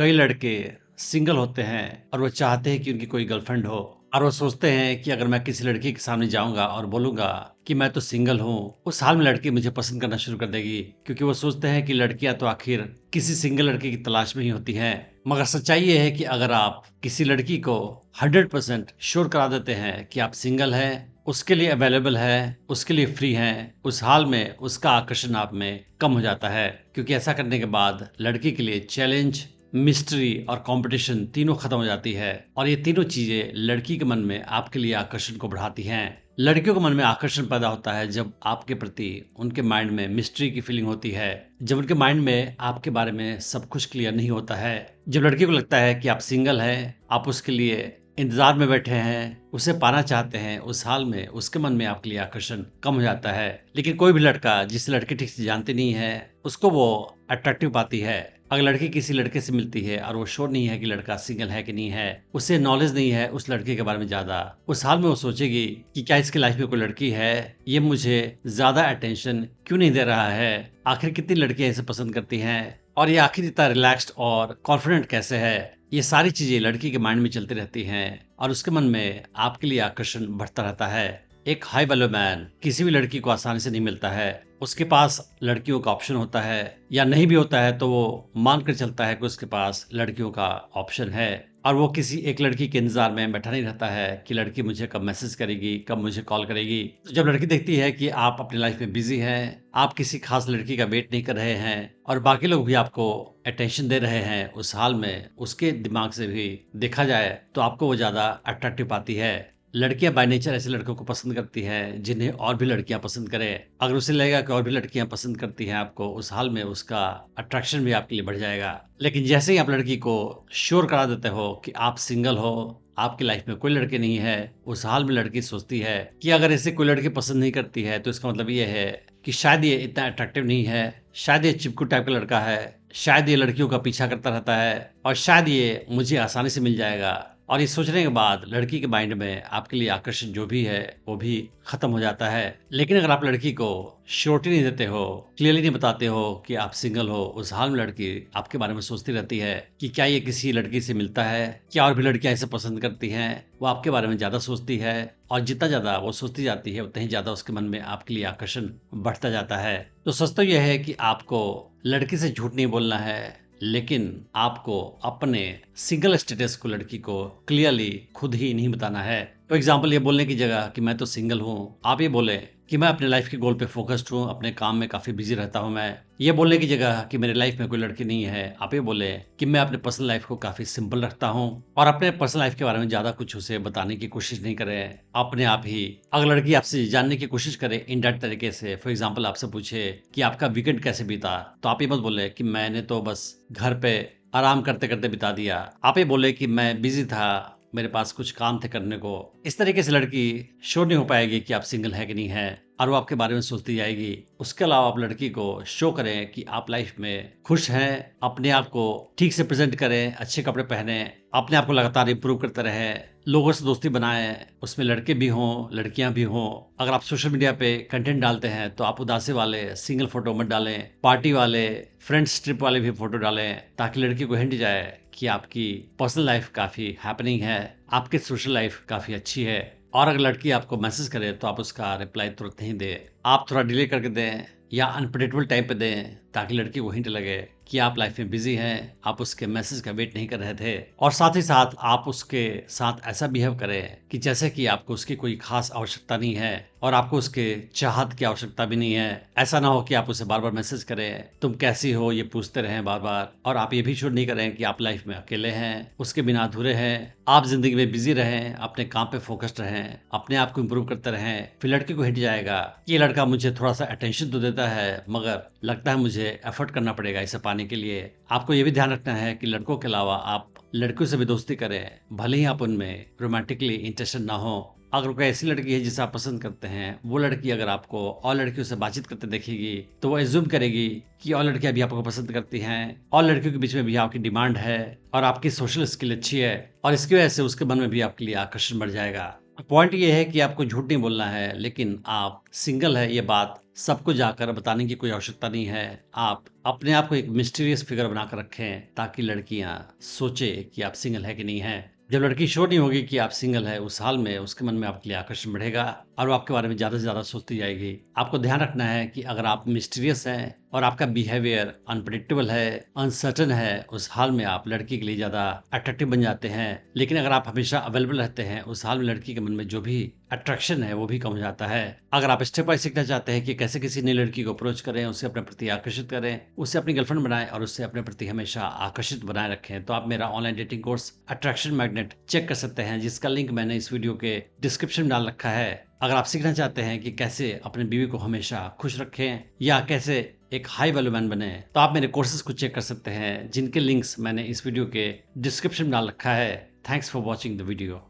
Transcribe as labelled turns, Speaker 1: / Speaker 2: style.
Speaker 1: कई लड़के सिंगल होते हैं और वो चाहते हैं कि उनकी कोई गर्लफ्रेंड हो और वो सोचते हैं कि अगर मैं किसी लड़की के सामने जाऊंगा और बोलूंगा कि मैं तो सिंगल हूँ, उस हाल में लड़की मुझे पसंद करना शुरू कर देगी, क्योंकि वो सोचते हैं कि लड़कियां तो आखिर किसी सिंगल लड़के की तलाश में ही होती हैं। मगर सच्चाई ये है कि अगर आप किसी लड़की को 100% श्योर करा देते हैं कि आप सिंगल हैं, उसके लिए अवेलेबल है, उसके लिए फ्री हैं, उस हाल में उसका आकर्षण आप में कम हो जाता है, क्योंकि ऐसा करने के बाद लड़की के लिए चैलेंज, मिस्ट्री और कंपटीशन तीनों खत्म हो जाती है और ये तीनों चीजें लड़की के मन में आपके लिए आकर्षण को बढ़ाती हैं। लड़कियों के मन में आकर्षण पैदा होता है जब आपके प्रति उनके माइंड में मिस्ट्री की फीलिंग होती है, जब उनके माइंड में आपके बारे में सब कुछ क्लियर नहीं होता है, जब लड़की को लगता है कि आप सिंगल हैं, आप उसके लिए इंतजार में बैठे हैं, उसे पाना चाहते हैं, उस हाल में उसके मन में आपके लिए आकर्षण कम हो जाता है। लेकिन कोई भी लड़का जिस लड़की ठीक से जानती नहीं है, उसको वो अट्रैक्टिव पाती है। अगर लड़की किसी लड़के से मिलती है और वो श्योर नहीं है कि लड़का सिंगल है कि नहीं है, उसे नॉलेज नहीं है उस लड़के के बारे में ज्यादा, उस हाल में वो सोचेगी कि क्या इसकी लाइफ में कोई लड़की है, ये मुझे ज्यादा अटेंशन क्यों नहीं दे रहा है, आखिर कितनी लड़कियां इसे पसंद करती हैं, और ये आखिर इतना रिलैक्स्ड और कॉन्फिडेंट कैसे है। ये सारी चीजें लड़की के माइंड में चलती रहती हैं और उसके मन में आपके लिए आकर्षण बढ़ता रहता है। एक हाई वैल्यू मैन किसी भी लड़की को आसानी से नहीं मिलता है। उसके पास लड़कियों का ऑप्शन होता है, या नहीं भी होता है तो वो मान कर चलता है कि उसके पास लड़कियों का ऑप्शन है, और वो किसी एक लड़की के इंतजार में बैठा नहीं रहता है कि लड़की मुझे कब मैसेज करेगी, कब मुझे कॉल करेगी। तो जब लड़की देखती है कि आप अपनी लाइफ में बिजी हैं, आप किसी खास लड़की का वेट नहीं कर रहे हैं और बाकी लोग भी आपको अटेंशन दे रहे हैं, उस हाल में उसके दिमाग से भी देखा जाए तो आपको वो ज्यादा अट्रैक्टिव पाती है। लड़कियां बाय नेचर ऐसे लड़कों को पसंद करती हैं जिन्हें और भी लड़कियां पसंद करें। अगर उसे लगेगा कि और भी लड़कियां पसंद करती हैं आपको, उस हाल में उसका अट्रैक्शन भी आपके लिए बढ़ जाएगा। लेकिन जैसे ही आप लड़की को श्योर करा देते हो कि आप सिंगल हो, आपकी लाइफ में कोई लड़के नहीं है, उस हाल में लड़की सोचती है कि अगर इसे कोई लड़की पसंद नहीं करती है तो इसका मतलब ये है कि शायद ये इतना अट्रैक्टिव नहीं है, शायद ये चिपकू टाइप का लड़का है, शायद ये लड़कियों का पीछा करता रहता है और शायद ये मुझे आसानी से मिल जाएगा। और ये सोचने के बाद लड़की के माइंड में आपके लिए आकर्षण जो भी है वो भी खत्म हो जाता है। लेकिन अगर आप लड़की को श्योरिटी नहीं देते हो, क्लियरली नहीं बताते हो कि आप सिंगल हो, उस हाल में लड़की आपके बारे में सोचती रहती है कि क्या ये किसी लड़की से मिलता है, क्या और भी लड़कियां इसे पसंद करती हैं। वो आपके बारे में ज्यादा सोचती है और जितना ज्यादा वो सोचती जाती है उतना ही ज्यादा उसके मन में आपके लिए आकर्षण बढ़ता जाता है। तो सच तो यह है कि आपको लड़की से झूठ नहीं बोलना है, लेकिन आपको अपने सिंगल स्टेटस को लड़की को क्लियरली खुद ही नहीं बताना है। तो एग्जाम्पल ये बोलने की जगह कि मैं तो सिंगल हूँ, आप ये बोले कि मैं अपने लाइफ के गोल पे फोकस्ड हूँ, अपने काम में काफी बिजी रहता हूँ। मैं ये बोलने की जगह कि मेरे लाइफ में कोई लड़की नहीं है, आप ये बोले कि मैं अपने पर्सनल लाइफ को काफी सिंपल रखता हूँ, और अपने पर्सनल लाइफ के बारे में ज्यादा कुछ उसे बताने की कोशिश नहीं करें। अपने आप ही अगर लड़की आपसे जानने की कोशिश करे इनडायरेक्ट तरीके से, फॉर एग्जाम्पल आपसे पूछे कि आपका वीकेंड कैसे बीता, तो आप ये मत बोले कि मैंने तो बस घर पे आराम करते करते बिता दिया। आप ये बोले कि मैं बिजी था, मेरे पास कुछ काम थे करने को। इस तरीके से लड़की श्योर नहीं हो पाएगी कि आप सिंगल है कि नहीं है और वो आपके बारे में सोचती जाएगी। उसके अलावा आप लड़की को शो करें कि आप लाइफ में खुश हैं, अपने आप को ठीक से प्रेजेंट करें, अच्छे कपड़े पहने, अपने आप को लगातार इंप्रूव करते रहें, लोगों से दोस्ती बनाएं, उसमें लड़के भी हों लड़कियां भी हों। अगर आप सोशल मीडिया पे कंटेंट डालते हैं तो आप उदासी वाले सिंगल फोटो मत डालें, पार्टी वाले, फ्रेंड्स ट्रिप वाले भी फोटो डालें, ताकि लड़की को हिंट जाए कि आपकी पर्सनल लाइफ काफी हैपनिंग है, आपकी सोशल लाइफ काफी अच्छी है। और अगर लड़की आपको मैसेज करे तो आप उसका रिप्लाई तुरंत नहीं दें, आप थोड़ा डिले करके दें या अनप्रेडिक्टेबल टाइम पे दें, ताकि लड़की को हिंट लगे कि आप लाइफ में बिजी हैं, आप उसके मैसेज का वेट नहीं कर रहे थे। और साथ ही साथ आप उसके साथ ऐसा बिहेव करें कि जैसे कि आपको उसकी कोई खास आवश्यकता नहीं है और आपको उसके चाहत की आवश्यकता भी नहीं है। ऐसा ना हो कि आप उसे बार बार मैसेज करें, तुम कैसी हो, ये पूछते रहें बार बार, और आप ये भी शुरू नहीं करें कि आप लाइफ में अकेले हैं, उसके बिना अधूरे हैं। आप जिंदगी में बिजी रहें, अपने काम पे फोकस्ड रहें, अपने आप को इम्प्रूव करते रहें। फिर लड़की को हिंट जाएगा कि ये लड़का मुझे थोड़ा सा अटेंशन तो देता है, मगर लगता है मुझे एफर्ट करना पड़ेगा इसे पाने के लिए। आपको ये भी ध्यान रखना है कि लड़कों के अलावा आप लड़कियों से भी दोस्ती करें, भले ही आप उनमें रोमांटिकली इंटरेस्टेड ना हो। अगर कोई ऐसी लड़की है जिसे आप पसंद करते हैं, वो लड़की अगर आपको और लड़कियों से बातचीत करते देखेगी तो वो एज्यूम करेगी कि और लड़कियां भी आपको पसंद करती हैं, और लड़कियों के बीच में भी आपकी डिमांड है और आपकी सोशल स्किल अच्छी है, और इसकी वजह से उसके मन में भी आपके लिए आकर्षण बढ़ जाएगा। पॉइंट ये है कि आपको झूठ नहीं बोलना है, लेकिन आप सिंगल है ये बात सबको जाकर बताने की कोई आवश्यकता नहीं है। आप अपने आप को एक मिस्टीरियस फिगर बनाकर रखें ताकि लड़कियां सोचे कि आप सिंगल है कि नहीं है। जब लड़की श्योर नहीं होगी कि आप सिंगल है, उस हाल में उसके मन में आपके लिए आकर्षण बढ़ेगा और वो आपके बारे में ज्यादा से ज्यादा सोचती जाएगी। आपको ध्यान रखना है कि अगर आप मिस्टीरियस हैं और आपका बिहेवियर अनप्रिडिक्टेबल है, अनसर्टन है, उस हाल में आप लड़की के लिए ज्यादा अट्रैक्टिव बन जाते हैं। लेकिन अगर आप हमेशा अवेलेबल रहते हैं, उस हाल में लड़की के मन में जो भी अट्रैक्शन है वो भी कम हो जाता है। अगर आप स्टेप बाय सीखना चाहते हैं कि कैसे किसी नई लड़की को अप्रोच करें, उसे अपने प्रति आकर्षित करें, उसे अपनी गर्लफ्रेंड बनाएं और उससे अपने प्रति हमेशा आकर्षित बनाए रखें, तो आप मेरा online dating course attraction magnet check कर सकते हैं, जिसका लिंक मैंने इस वीडियो के डिस्क्रिप्शन में डाल रखा है। अगर आप सीखना चाहते हैं कि कैसे अपने बीवी को हमेशा खुश रखें या कैसे एक हाई वैल्यू मैन बने, तो आप मेरे कोर्सेज को चेक कर सकते हैं, जिनके लिंक्स मैंने इस वीडियो के डिस्क्रिप्शन में डाल रखा है। Thanks for watching the video.